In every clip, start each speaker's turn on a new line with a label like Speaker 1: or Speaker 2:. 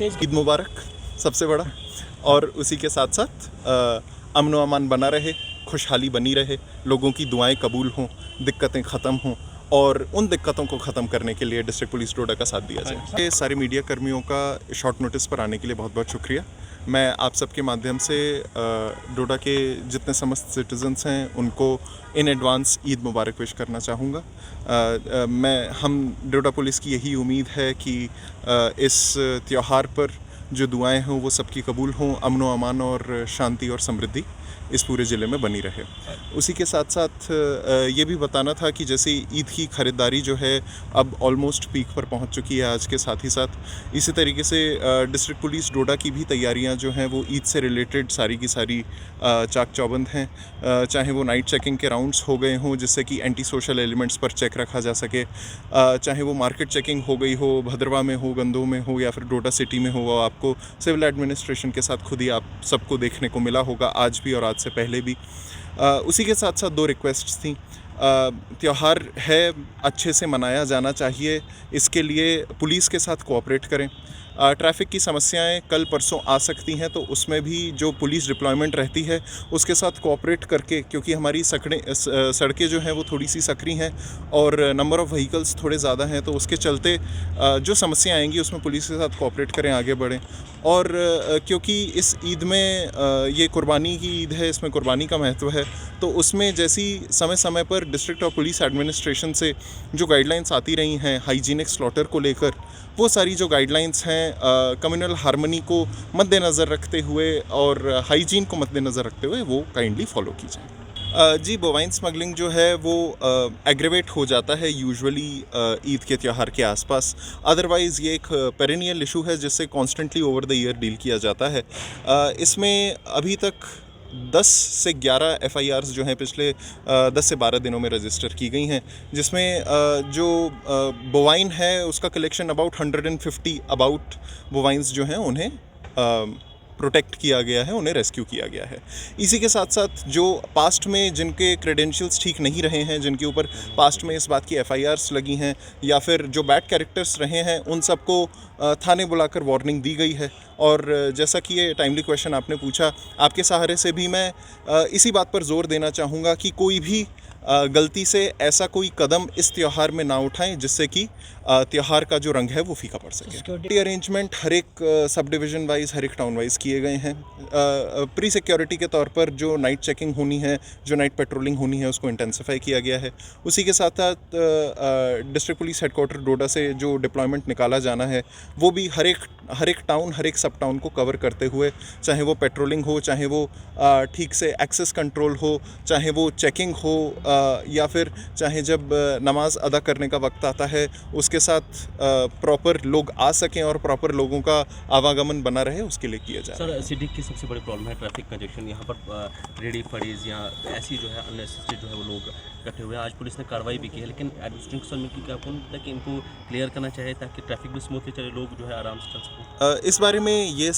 Speaker 1: ईद मुबारक सबसे बड़ा, और उसी के साथ साथ अमन व अमान बना रहे, खुशहाली बनी रहे, लोगों की दुआएं कबूल हों, दिक्कतें ख़त्म हों और उन दिक्कतों को ख़त्म करने के लिए डिस्ट्रिक्ट पुलिस डोडा का साथ दिया जाए। ये सारे मीडिया कर्मियों का शॉर्ट नोटिस पर आने के लिए बहुत बहुत शुक्रिया। मैं आप सबके माध्यम से डोडा के जितने समस्त सिटीजन्स हैं उनको in advance Eid Mubarak wish करना चाहूँगा। हम डोडा पुलिस की यही उम्मीद है कि इस त्यौहार पर जो दुआएं हों वो सबकी कबूल हों, अमन व अमान और शांति और समृद्धि इस पूरे ज़िले में बनी रहे। उसी के साथ साथ ये भी बताना था कि जैसे ईद की ख़रीदारी जो है अब ऑलमोस्ट पीक पर पहुंच चुकी है आज के साथ ही साथ, इसी तरीके से डिस्ट्रिक्ट पुलिस डोडा की भी तैयारियां जो हैं वो ईद से रिलेटेड सारी की सारी चाक चौबंद हैं। चाहे वो नाइट चेकिंग के राउंड्स हो गए हों जिससे कि एंटी सोशल एलिमेंट्स पर चेक रखा जा सके, चाहे वो मार्केट चेकिंग हो गई हो, भद्रवा में हो, गंदों में हो या फिर डोडा सिटी में हो, आपको सिविल एडमिनिस्ट्रेशन के साथ खुद ही आप सबको देखने को मिला होगा आज भी और आज से पहले भी। उसी के साथ साथ दो रिक्वेस्ट्स थी। त्यौहार है, अच्छे से मनाया जाना चाहिए, इसके लिए पुलिस के साथ कोऑपरेट करें। ट्रैफ़िक की समस्याएं कल परसों आ सकती हैं तो उसमें भी जो पुलिस डिप्लॉयमेंट रहती है उसके साथ कोऑपरेट करके, क्योंकि हमारी सड़कें जो हैं वो थोड़ी सी सकरी हैं और नंबर ऑफ़ व्हीकल्स थोड़े ज़्यादा हैं, तो उसके चलते जो समस्याएं आएंगी उसमें पुलिस के साथ कोऑपरेट करें, आगे बढ़ें। और क्योंकि इस ईद में ये कुर्बानी की ईद है, इसमें कुर्बानी का महत्व है, तो उसमें जैसी समय समय पर डिस्ट्रिक्ट और पुलिस एडमिनिस्ट्रेशन से जो गाइडलाइंस आती रही हैं हाइजीनिक स्लॉटर को लेकर, वो सारी जो गाइडलाइंस हैं कम्युनल हार्मनी को मद्देनज़र रखते हुए और हाइजीन को मद्देनज़र रखते हुए वो काइंडली फॉलो की जाए। जी, बोवाइन स्मगलिंग जो है वो एग्रेवेट हो जाता है यूजुअली ईद के त्यौहार के आसपास। अदरवाइज़ ये एक पेरेनियल इशू है जिससे constantly over the year deal किया जाता है। इसमें अभी तक 10 से 11 FIRs जो हैं पिछले 10 से 12 दिनों में रजिस्टर की गई हैं, जिसमें जो बोवाइन है उसका कलेक्शन अबाउट 150 अबाउट बोवाइंस जो हैं उन्हें प्रोटेक्ट किया गया है, उन्हें रेस्क्यू किया गया है। इसी के साथ साथ जो पास्ट में जिनके क्रेडेंशियल्स ठीक नहीं रहे हैं, जिनके ऊपर पास्ट में इस बात की FIRs लगी हैं या फिर जो बैड कैरेक्टर्स रहे हैं, उन सबको थाने बुलाकर वार्निंग दी गई है। और जैसा कि ये टाइमली क्वेश्चन आपने पूछा, आपके सहारे से भी मैं इसी बात पर जोर देना चाहूँगा कि कोई भी गलती से ऐसा कोई कदम इस त्यौहार में ना उठाएं जिससे कि त्यौहार का जो रंग है वो फीका पड़ सके। सिक्योरिटी अरेंजमेंट हर एक सब डिवीज़न वाइज, हर एक टाउन वाइज किए गए हैं। प्री सिक्योरिटी के तौर पर जो नाइट चेकिंग होनी है, जो नाइट पेट्रोलिंग होनी है, उसको इंटेंसिफाई किया गया है। उसी के साथ साथ डिस्ट्रिक्ट पुलिस हेडक्वार्टर डोडा से जो डिप्लॉयमेंट निकाला जाना है वो भी हर एक टाउन, हर एक सब टाउन को कवर करते हुए, चाहे वो पेट्रोलिंग हो, चाहे वो ठीक से एक्सेस कंट्रोल हो, चाहे वो चेकिंग हो, या फिर चाहे जब नमाज अदा करने का वक्त आता है उसके साथ प्रॉपर लोग आ सकें और प्रॉपर लोगों का आवागमन बना रहे, उसके लिए किया जाए।
Speaker 2: सर, सिटी की सबसे बड़ी प्रॉब्लम है ट्रैफिक कंजेशन। यहाँ पर रेडी फड़ीज या ऐसी जो है अननेसेसरी जो है वो लोग इकट्ठे हुए हैं। आज पुलिस ने कार्रवाई भी की है, लेकिन एडमिनिस्ट्रेशन में क्या आपको लगता है कि इनको क्लियर करना चाहिए ताकि ट्रैफिक भी स्मूथली चले, लोग जो है आराम से चल सकें?
Speaker 1: इस बारे में ये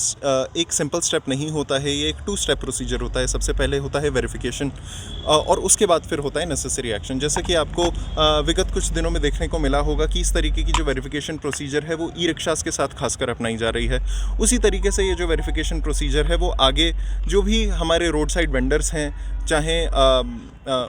Speaker 1: एक सिंपल स्टेप नहीं होता है, ये एक 2 स्टेप प्रोसीजर होता है। सबसे पहले होता है वेरिफिकेशन और उसके बाद फिर होता है नेसेसरी एक्शन। जैसे कि आपको विगत कुछ दिनों में देखने को मिला होगा कि इस तरीके की जो वेरिफिकेशन प्रोसीजर है वो ई-रिक्शास के साथ खासकर अपनाई जा रही है। उसी तरीके से ये जो वेरिफिकेशन प्रोसीजर है वो आगे जो भी हमारे रोड साइड वेंडर्स हैं, चाहे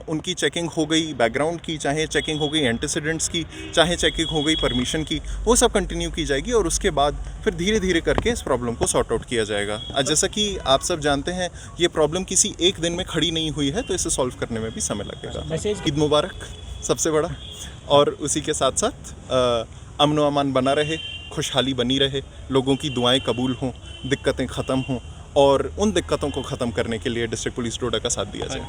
Speaker 1: उनकी चेकिंग हो गई बैकग्राउंड की, चाहे चेकिंग हो गई एंटीसीडेंट्स की, चाहे चेकिंग हो गई परमिशन की, वो सब कंटिन्यू की जाएगी और उसके बाद फिर धीरे धीरे करके इस प्रॉब्लम को सॉर्ट आउट किया जाएगा। जैसा कि आप सब जानते हैं ये प्रॉब्लम किसी एक दिन में खड़ी नहीं हुई है, तो इसे सॉल्व करने में भी समय लगेगा। ईद मुबारक सबसे बड़ा, और उसी के साथ साथ अमन व अमान बना रहे, खुशहाली बनी रहे, लोगों की दुआएं कबूल हों, दिक्कतें ख़त्म हों और उन दिक्कतों को ख़त्म करने के लिए डिस्ट्रिक्ट पुलिस डोडा का साथ दिया जाए।